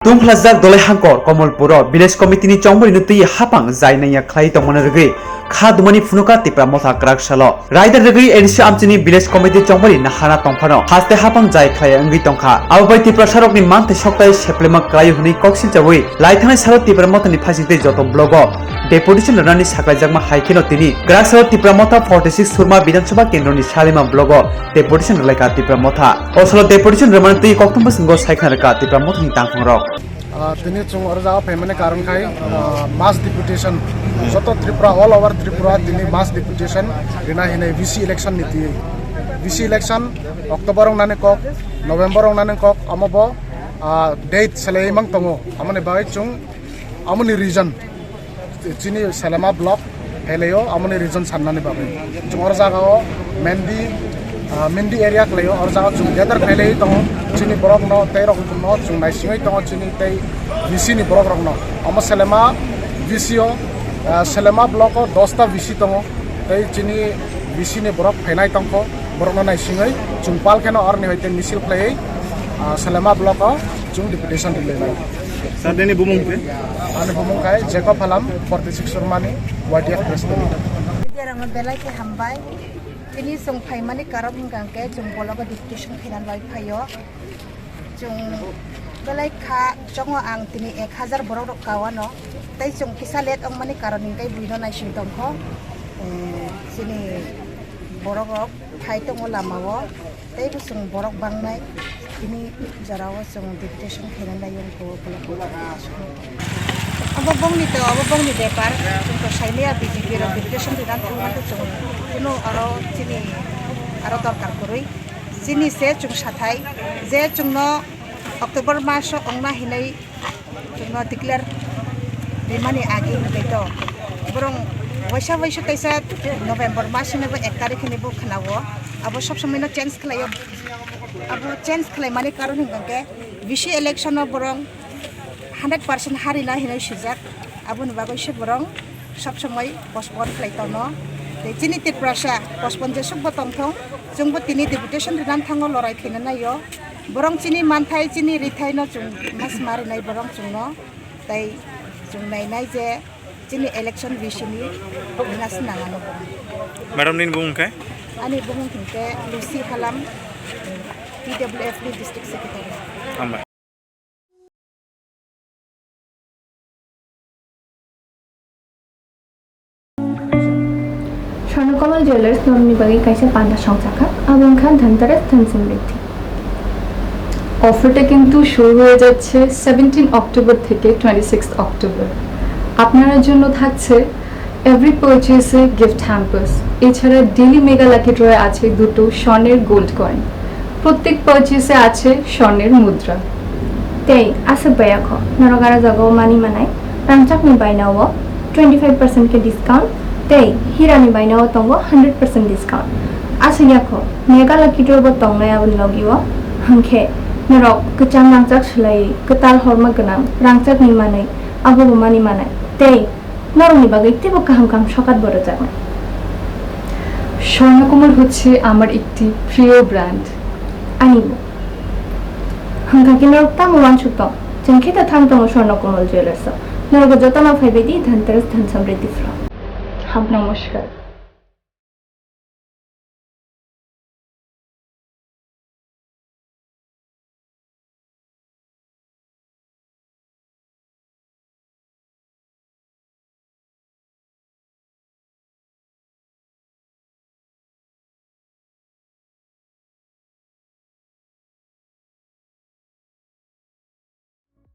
Tumplazak dolai hangkor Komolpuro village committee ni chongbori nutui hapang jainaya khlai tongmana rwgui khadumani phunuka tipra motha krak salo rider rwgui edisi amchini village committee chongbori nahana tongphano haste hapang jai khlai angui tongkha abai tipra sarokni manthe soktai seplema klai huni koksil jawui laithanai sarok tipra mothani phasite joto blogo deputation rani saklaijakma haikeno tini krak salo tipra motha 46 surma bidansabha kendroni salima blogo deputation laika tipra motha osolo deputation ramanti koktumba singo saikhana ka tipra mothni tangphongrok তিনি chung orja payment karon khai mass deputation joto tripura all over tripura tini mass deputation rina hine vc election niti vc election october ong nane kok november ong nane kok amobo date selei mang tongo amone bai chung amoni region chini salama block heleo amoni region sannane babe chung orja gao mendi area klayo orja chung gather khailei tongo chini borok no tei rok no chung nai singai tongo chini tei vc ni borok rok no amo selema vco selema block o 10 ta vc tongo tei chini vc ni borok phainai tongko borok no nai singai chung pal keno orni hoite misil khlai selema block o chung deputation dilei sadeni bumung pe ani bumung kai jacob halam 46 surmani ydf president jarang belai ke hambai ini song phai mani karok hingkang ke chung bologo deputation khinan bai phayo chung belai kha chongo ang tini 1000 borok rok kawano tai chung kisalet ong mani karon hingkai buino nai sing tongkho sini borok rok phai tongo lamawo tai bu chung borok bangnai ini jarawo chung deputation khinan lai yong ko bologo abang ni depar chung sailea BJP ro deputation dinan thangman chung kuno aro chini aro dorkar korui chini se chung sathai je chung no october maso ongna hinai chung no declare rimani agi ngai to borong waisa kaisa november mas ne 1 tarikh ni bu khnawo abo sob samay no change khlayo abo change khlai mani karon hingke vc election no borong 100% harina hinai sujak abun bagai se borong sob samay postpone khlai tono te chini te prasha postpone je sub botong thong jungbo tini deputation rinan thango lorai khina nayo borong chini manthai chini rithai no chung mas mari nai borong chung no tai chung nai nai je chini election vishini nas nangano madam nin bumung kai ani bumung thingke lucy halam PWF district secretary amba Swarnakamal jewellers Nandini বাগে কাইসে পান্ডা সংচাকা আবং খান ধনতেরাস ধন সমৃদ্ধি অফারটা কিন্তু শুরু হয়ে যাচ্ছে 17 October থেকে 26 October আপনার জন্য থাকছে এভরি পারচেজে গিফট হ্যাম্পার্স এছাড়া ডেইলি মেগা লাকি ড্রয়ে আছে দুটো স্বর্ণের গোল্ড কয়েন প্রত্যেক পারচেজে আছে স্বর্ণের মুদ্রা তেই আছে বয়া খ নরগারা জাগাও মানি মানাই রাংচাকনি বাইনাও 25% কে ডিসকাউন্ট তেই হিরানি বাইনাও তঙ্গ 100% ডিসকাউন্ট আছে ইয়াখ মেগা লাকি ড্র ব তংনায়া লগিও হাংখে নরক কচাং রাংচাক সলাই কতাল হরমা গনাং রাংচাকনি মানাই আবো মানি মানাই তেই নরনি বাগে তেব কাহাম কাম সকাত বড় জানা স্বর্ণকমল হচ্ছে আমার একটি প্রিয় ব্র্যান্ড আনিব হাঙ্কা নরক তাম ওয়ান সুত জেনখেতা থাম তঙ্গ স্বর্ণকমল জুয়েলার্স নরক যতনা ফাইবেদি ধনতেরাস ধন সমৃদ্ধি ফ্রম নমস্কার